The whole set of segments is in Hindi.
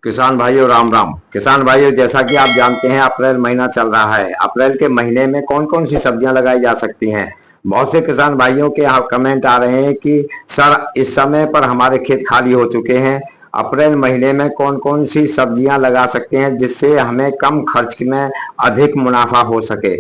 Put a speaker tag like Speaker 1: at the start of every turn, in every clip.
Speaker 1: किसान भाइयों राम राम। किसान भाइयों, जैसा कि आप जानते हैं अप्रैल महीना चल रहा है। अप्रैल के महीने में कौन कौन सी सब्जियां लगाई जा सकती हैं। बहुत से किसान भाइयों के यहाँ कमेंट आ रहे हैं कि सर इस समय पर हमारे खेत खाली हो चुके हैं, अप्रैल महीने में कौन कौन सी सब्जियां लगा सकते हैं जिससे हमें कम खर्च में अधिक मुनाफा हो सके।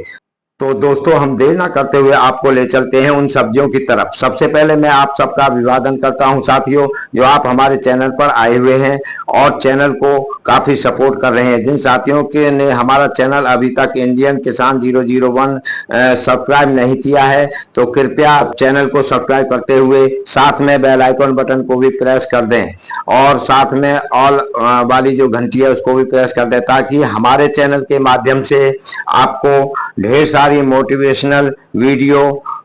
Speaker 1: तो दोस्तों, हम देर ना करते हुए आपको ले चलते हैं उन सब्जियों की तरफ। सबसे पहले मैं आप सबका अभिवादन करता हूं साथियों, जो आप हमारे चैनल पर आए हुए हैं और चैनल को काफी सपोर्ट कर रहे हैं। जिन साथियों के ने हमारा चैनल अभी तक इंडियन किसान 001 सब्सक्राइब नहीं किया है तो कृपया चैनल को सब्सक्राइब करते हुए साथ में बेल आइकन बटन को भी प्रेस कर दें और साथ में ऑल वाली जो घंटी है उसको भी प्रेस कर दें, ताकि हमारे चैनल के माध्यम से आपको ढेर सारी मोटिवेशनल वीडियो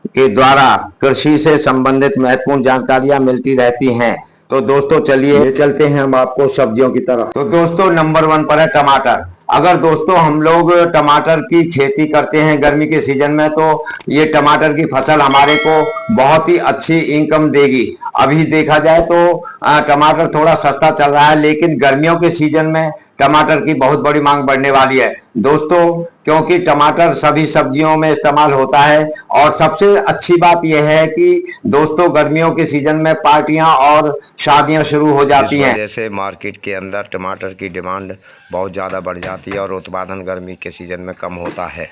Speaker 1: के द्वारा कृषि से संबंधित महत्वपूर्ण जानकारियां मिलती रहती हैं। तो दोस्तों चलिए चलते हैं हम आपको सब्जियों की तरफ। तो दोस्तों, नंबर 1 पर है टमाटर। अगर दोस्तों हम लोग टमाटर की खेती करते हैं गर्मी के सीजन में, तो ये टमाटर की फसल हमारे को बहुत ही अच्छी इनकम देगी। अभी देखा जाए तो टमाटर थोड़ा सस्ता चल रहा है, लेकिन गर्मियों के सीजन में टमाटर की बहुत बड़ी मांग बढ़ने वाली है दोस्तों, क्योंकि टमाटर सभी सब्जियों में इस्तेमाल होता है। और सबसे अच्छी बात यह है कि दोस्तों गर्मियों के सीजन में पार्टियां और शादियां शुरू हो जाती हैं,
Speaker 2: जैसे मार्केट के अंदर टमाटर की डिमांड बहुत ज़्यादा बढ़ जाती है और उत्पादन गर्मी के सीजन में कम होता है।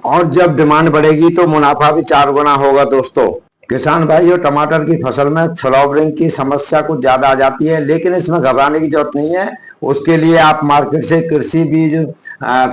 Speaker 1: और जब डिमांड बढ़ेगी तो मुनाफा भी 4 गुना होगा। दोस्तों किसान भाइयों, टमाटर की फसल में फ्लावरिंग की समस्या कुछ ज्यादा आ जाती है, लेकिन इसमें घबराने की जरूरत नहीं है। उसके लिए आप मार्केट से कृषि बीज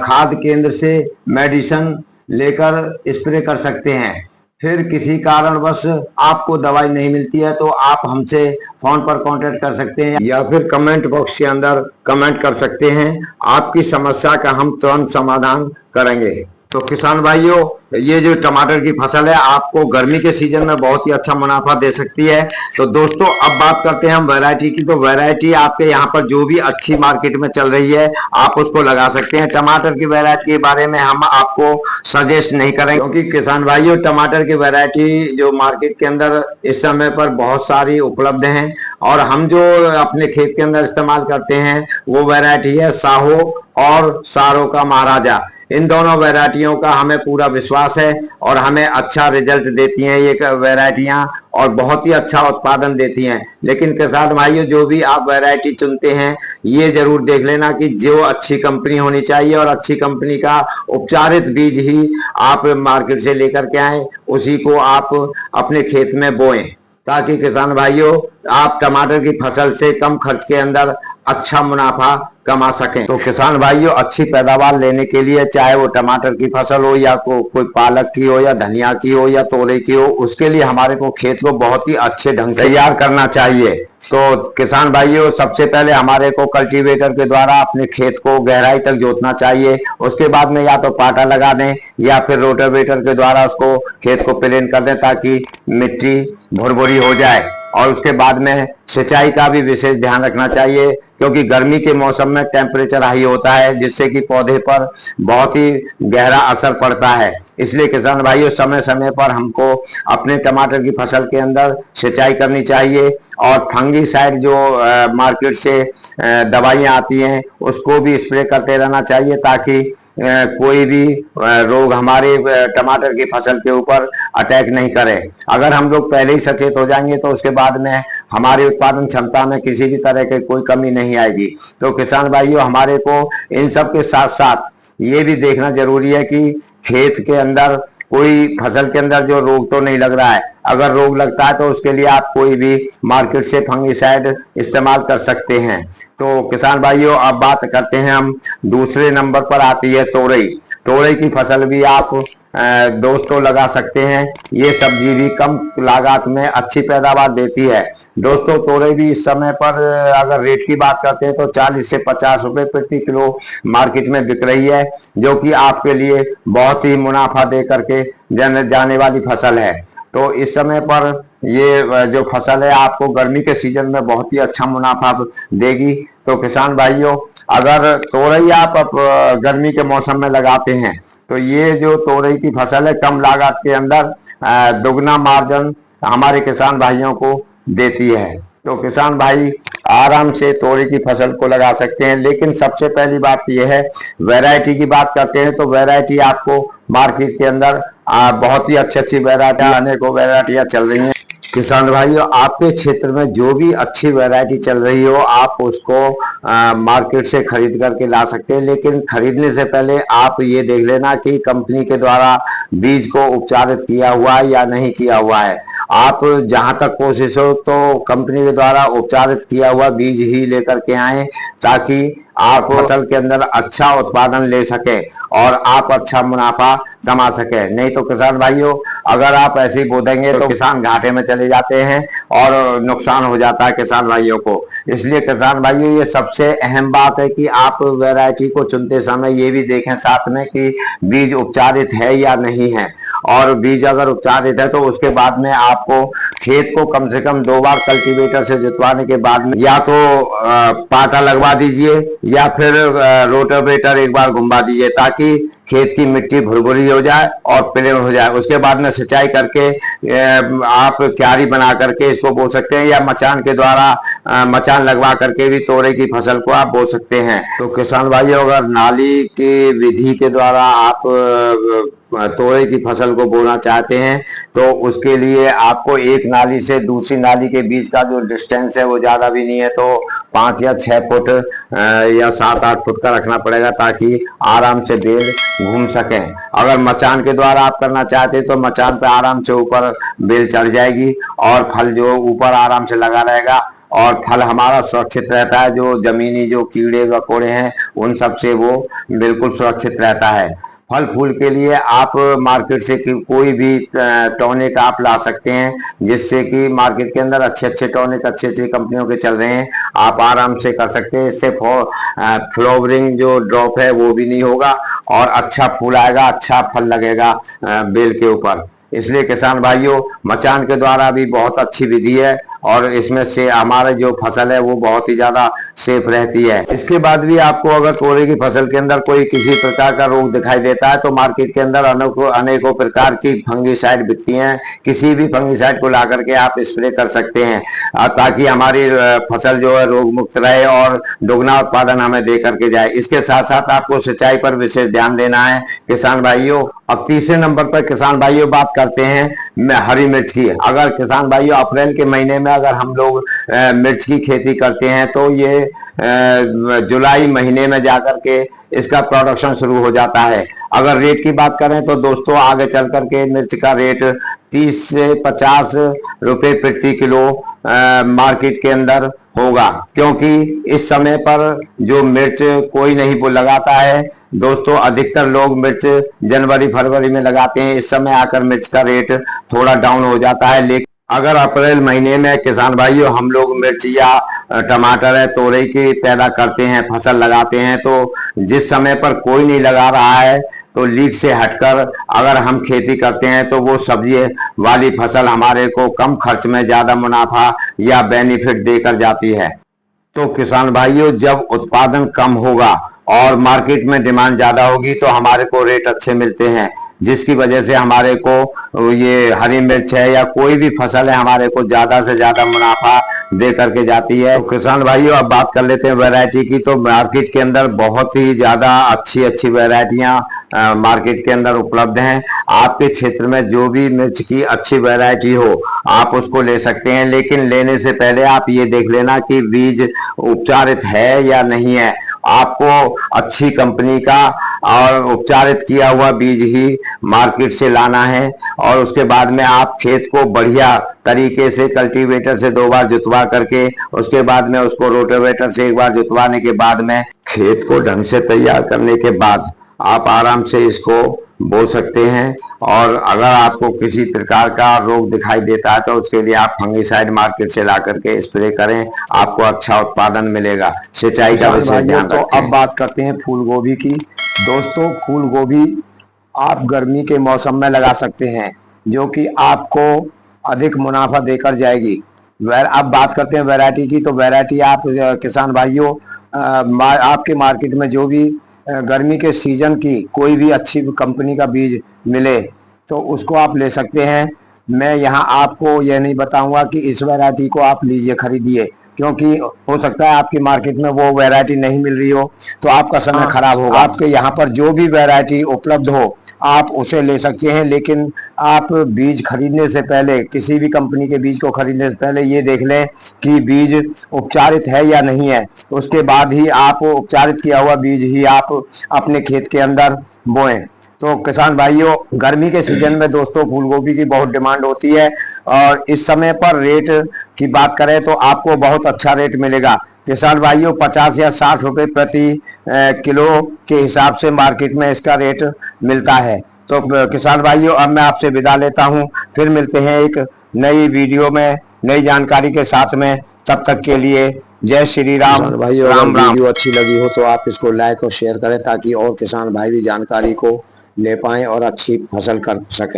Speaker 1: खाद केंद्र से मेडिसिन लेकर स्प्रे कर सकते हैं। फिर किसी कारणवश आपको दवाई नहीं मिलती है तो आप हमसे फोन पर कांटेक्ट कर सकते हैं या फिर कमेंट बॉक्स के अंदर कमेंट कर सकते हैं। आपकी समस्या का हम तुरंत समाधान करेंगे। तो किसान भाइयों, ये जो टमाटर की फसल है आपको गर्मी के सीजन में बहुत ही अच्छा मुनाफा दे सकती है। तो दोस्तों अब बात करते हैं हम वैरायटी की। तो वैरायटी आपके यहाँ पर जो भी अच्छी मार्केट में चल रही है आप उसको लगा सकते हैं। टमाटर की वैरायटी के बारे में हम आपको सजेस्ट नहीं करेंगे, क्योंकि किसान भाइयों टमाटर की वैरायटी जो मार्केट के अंदर इस समय पर बहुत सारी उपलब्ध हैं, और हम जो अपने खेत के अंदर इस्तेमाल करते हैं वो वैरायटी है साहो और सारो का महाराजा। इन दोनों वैरायटियों का हमें पूरा विश्वास है और हमें अच्छा रिजल्ट देती हैं ये वैरायटियां, और बहुत ही अच्छा उत्पादन देती हैं। लेकिन किसान भाइयों, जो भी आप वैरायटी चुनते हैं ये जरूर देख लेना कि जो अच्छी कंपनी होनी चाहिए और अच्छी कंपनी का उपचारित बीज ही आप मार्केट से लेकर के आए, उसी को आप अपने खेत में बोएं, ताकि किसान भाइयों आप टमाटर की फसल से कम खर्च के अंदर अच्छा मुनाफा कमा सकें। तो किसान भाइयों, अच्छी पैदावार लेने के लिए चाहे वो टमाटर की फसल हो या कोई पालक की हो या धनिया की हो या तोरई की हो, उसके लिए हमारे को खेत को बहुत ही अच्छे ढंग से तैयार करना चाहिए। तो किसान भाइयों, सबसे पहले हमारे को कल्टीवेटर के द्वारा अपने खेत को गहराई तक जोतना चाहिए। उसके बाद में या तो पाटा लगा दें या फिर रोटावेटर के द्वारा उसको खेत को प्लेन कर दें, ताकि मिट्टी भुरभुरी हो जाए। और उसके बाद में सिंचाई का भी विशेष ध्यान रखना चाहिए, क्योंकि गर्मी के मौसम में टेम्परेचर हाई होता है, जिससे कि पौधे पर बहुत ही गहरा असर पड़ता है। इसलिए किसान भाइयों, समय समय पर हमको अपने टमाटर की फसल के अंदर सिंचाई करनी चाहिए। और फंगीसाइड जो मार्केट से दवाइयाँ आती हैं उसको भी स्प्रे करते रहना चाहिए, ताकि कोई भी रोग हमारे टमाटर की फसल के ऊपर अटैक नहीं करे। अगर हम लोग पहले ही सचेत हो जाएंगे तो उसके बाद में हमारी उत्पादन क्षमता में किसी भी तरह की कोई कमी नहीं आएगी। तो किसान भाइयों, हमारे को इन सब के साथ साथ ये भी देखना जरूरी है कि खेत के अंदर कोई फसल के अंदर जो रोग तो नहीं लग रहा है। अगर रोग लगता है तो उसके लिए आप कोई भी मार्केट से फंगीसाइड इस्तेमाल कर सकते हैं। तो किसान भाइयों, अब बात करते हैं हम दूसरे नंबर पर आती है तोरई। तोरई की फसल भी आप दोस्तों लगा सकते हैं। ये सब्जी भी कम लागत में अच्छी पैदावार देती है। दोस्तों तोरई भी इस समय पर अगर रेट की बात करते हैं तो 40 से 50 रुपए प्रति किलो मार्केट में बिक रही है, जो कि आपके लिए बहुत ही मुनाफा दे करके जाने वाली फसल है। तो इस समय पर ये जो फसल है आपको गर्मी के सीजन में बहुत ही अच्छा मुनाफा देगी। तो किसान भाइयों, अगर तोरई आप गर्मी के मौसम में लगाते हैं तो ये जो तोरई की फसल है कम लागत के अंदर दुगना मार्जिन हमारे किसान भाइयों को देती है। तो किसान भाई आराम से तोरी की फसल को लगा सकते हैं। लेकिन सबसे पहली बात यह है, वैरायटी की बात करते हैं तो वैरायटी आपको मार्केट के अंदर बहुत ही अच्छी अच्छी वैरायटी, अनेकों वैरायटियां चल रही हैं। किसान भाइयों, आपके क्षेत्र में जो भी अच्छी वैरायटी चल रही हो आप उसको मार्केट से खरीद करके ला सकते हैं। लेकिन खरीदने से पहले आप ये देख लेना कि कंपनी के द्वारा बीज को उपचारित किया हुआ है या नहीं किया हुआ है। आप जहां तक कोशिश हो तो कंपनी के द्वारा उपचारित किया हुआ बीज ही लेकर के आए, ताकि आप फसल के अंदर अच्छा उत्पादन ले सके और आप अच्छा मुनाफा कमा सके। नहीं तो किसान भाइयों, अगर आप ऐसे ही बो देंगे तो किसान घाटे में चले जाते हैं और नुकसान हो जाता है किसान भाइयों को। इसलिए किसान भाइयों, ये सबसे अहम बात है कि आप वैरायटी को चुनते समय ये भी देखें साथ में कि बीज उपचारित है या नहीं है। और बीज अगर उपचारित है तो उसके बाद में आपको खेत को कम से कम 2 बार कल्टीवेटर से जुतवाने के बाद में या तो पाटा लगवा दीजिए या फिर रोटावेटर एक बार घुमा दीजिए, ताकि खेत की मिट्टी भुरभुरी हो जाए और प्लेन हो जाए। उसके बाद में सिंचाई करके आप क्यारी बना करके इसको बो सकते हैं, या मचान के द्वारा मचान लगवा करके भी तोरई की फसल को आप बो सकते हैं। तो किसान भाइयों, अगर नाली की विधि के द्वारा आप तोरई की फसल को बोना चाहते हैं तो उसके लिए आपको एक नाली से दूसरी नाली के बीच का जो डिस्टेंस है वो ज्यादा भी नहीं है, तो 5 या 6 फुट या 7-8 फुट का रखना पड़ेगा, ताकि आराम से बेल घूम सके। अगर मचान के द्वारा आप करना चाहते हैं तो मचान पे आराम से ऊपर बेल चढ़ जाएगी और फल जो ऊपर आराम से लगा रहेगा और फल हमारा सुरक्षित रहता है। जो जमीनी जो कीड़े मकोड़े हैं उन सब से वो बिल्कुल सुरक्षित रहता है। फल फूल के लिए आप मार्केट से कोई भी टॉनिक आप ला सकते हैं, जिससे कि मार्केट के अंदर अच्छे अच्छे टॉनिक अच्छी अच्छी कंपनियों के चल रहे हैं, आप आराम से कर सकते हैं। इससे फ्लावरिंग जो ड्रॉप है वो भी नहीं होगा और अच्छा फूल आएगा, अच्छा फल लगेगा बेल के ऊपर। इसलिए किसान भाइयों, मचान के द्वारा भी बहुत अच्छी विधि है और इसमें से हमारे जो फसल है वो बहुत ही ज्यादा सेफ रहती है। इसके बाद भी आपको अगर तोरई की फसल के अंदर कोई किसी प्रकार का रोग दिखाई देता है तो मार्केट के अंदर अनेकों प्रकार की फंगीसाइड बिकती हैं। किसी भी फंगीसाइड को ला करके आप स्प्रे कर सकते हैं, ताकि हमारी फसल जो है रोग मुक्त रहे और दुगना उत्पादन हमें दे करके जाए। इसके साथ साथ आपको सिंचाई पर विशेष ध्यान देना है किसान भाइयों। अब तीसरे नंबर पर किसान भाइयों बात करते हैं हरी मिर्च की। अगर किसान भाइयों अप्रैल के महीने में अगर हम लोग मिर्च की खेती करते हैं तो ये जुलाई महीने में जाकर के इसका प्रोडक्शन शुरू हो जाता है। अगर रेट की बात करें तो दोस्तों आगे चल करके मिर्च का रेट 30 से 50 रुपए प्रति किलो मार्केट के अंदर होगा, क्योंकि इस समय पर जो मिर्च कोई नहीं वो लगाता है दोस्तों। अधिकतर लोग मिर्च जनवरी फरवरी में लगाते हैं। इस समय आकर मिर्च का रेट थोड़ा डाउन हो जाता है। लेकिन अगर अप्रैल महीने में किसान भाइयों हम लोग मिर्च या टमाटर है तोरई की पैदा करते हैं, फसल लगाते हैं, तो जिस समय पर कोई नहीं लगा रहा है तो लीड से हटकर अगर हम खेती करते हैं तो वो सब्जी वाली फसल हमारे को कम खर्च में ज्यादा मुनाफा या बेनिफिट देकर जाती है। तो किसान भाइयों, जब उत्पादन कम होगा और मार्केट में डिमांड ज्यादा होगी तो हमारे को रेट अच्छे मिलते हैं, जिसकी वजह से हमारे को ये हरी मिर्च है या कोई भी फसल है हमारे को ज्यादा से ज्यादा मुनाफा दे करके जाती है। तो किसान भाइयों, अब बात कर लेते हैं वैरायटी की। तो मार्केट के अंदर बहुत ही ज्यादा अच्छी अच्छी वैरायटियां मार्केट के अंदर उपलब्ध हैं। आपके क्षेत्र में जो भी मिर्च की अच्छी वैरायटी हो आप उसको ले सकते हैं, लेकिन लेने से पहले आप ये देख लेना कि बीज उपचारित है या नहीं है। आपको अच्छी कंपनी का और उपचारित किया हुआ बीज ही मार्केट से लाना है और उसके बाद में आप खेत को बढ़िया तरीके से कल्टीवेटर से 2 बार जुतवा करके उसके बाद में उसको रोटावेटर से 1 बार जुतवाने के बाद में खेत को ढंग से तैयार करने के बाद आप आराम से इसको बो सकते हैं। और अगर आपको किसी प्रकार का रोग दिखाई देता है तो उसके लिए आप फंगीसाइड मार्केट से ला करके स्प्रे करें, आपको अच्छा उत्पादन मिलेगा। सिंचाई का विशेष ध्यान रखें।
Speaker 3: तो अब बात करते हैं फूल गोभी की। दोस्तों, फूल गोभी आप गर्मी के मौसम में लगा सकते हैं, जो कि आपको अधिक मुनाफा देकर जाएगी। अब बात करते हैं वैरायटी की। तो वैरायटी आप किसान भाइयों आपके मार्केट में जो भी गर्मी के सीजन की कोई भी अच्छी कंपनी का बीज मिले तो उसको आप ले सकते हैं। मैं यहाँ आपको यह नहीं बताऊंगा कि इस वैरायटी को आप लीजिए खरीदिए, क्योंकि हो सकता है आपकी मार्केट में वो वैरायटी नहीं मिल रही हो तो आपका समय खराब होगा। आपके यहाँ पर जो भी वैरायटी उपलब्ध हो आप उसे ले सकते हैं, लेकिन आप बीज खरीदने से पहले, किसी भी कंपनी के बीज को खरीदने से पहले ये देख लें कि बीज उपचारित है या नहीं है। उसके बाद ही आप उपचारित किया हुआ बीज ही आप अपने खेत के अंदर बोएं। तो किसान भाइयों, गर्मी के सीजन में दोस्तों फूल गोभी की बहुत डिमांड होती है और इस समय पर रेट की बात करें तो आपको बहुत अच्छा रेट मिलेगा। किसान भाइयों 50 या 60 रुपए प्रति किलो के हिसाब से मार्केट में इसका रेट मिलता है। तो किसान भाइयों अब मैं आपसे विदा लेता हूं, फिर मिलते हैं एक नई वीडियो में नई जानकारी के साथ में। तब तक के लिए जय श्री राम।
Speaker 1: भाइयों,
Speaker 3: राम राम।
Speaker 1: वीडियो अच्छी लगी हो तो आप इसको लाइक और शेयर करें ताकि और किसान भाई भी जानकारी को ले पाएं और अच्छी फसल कर सकें।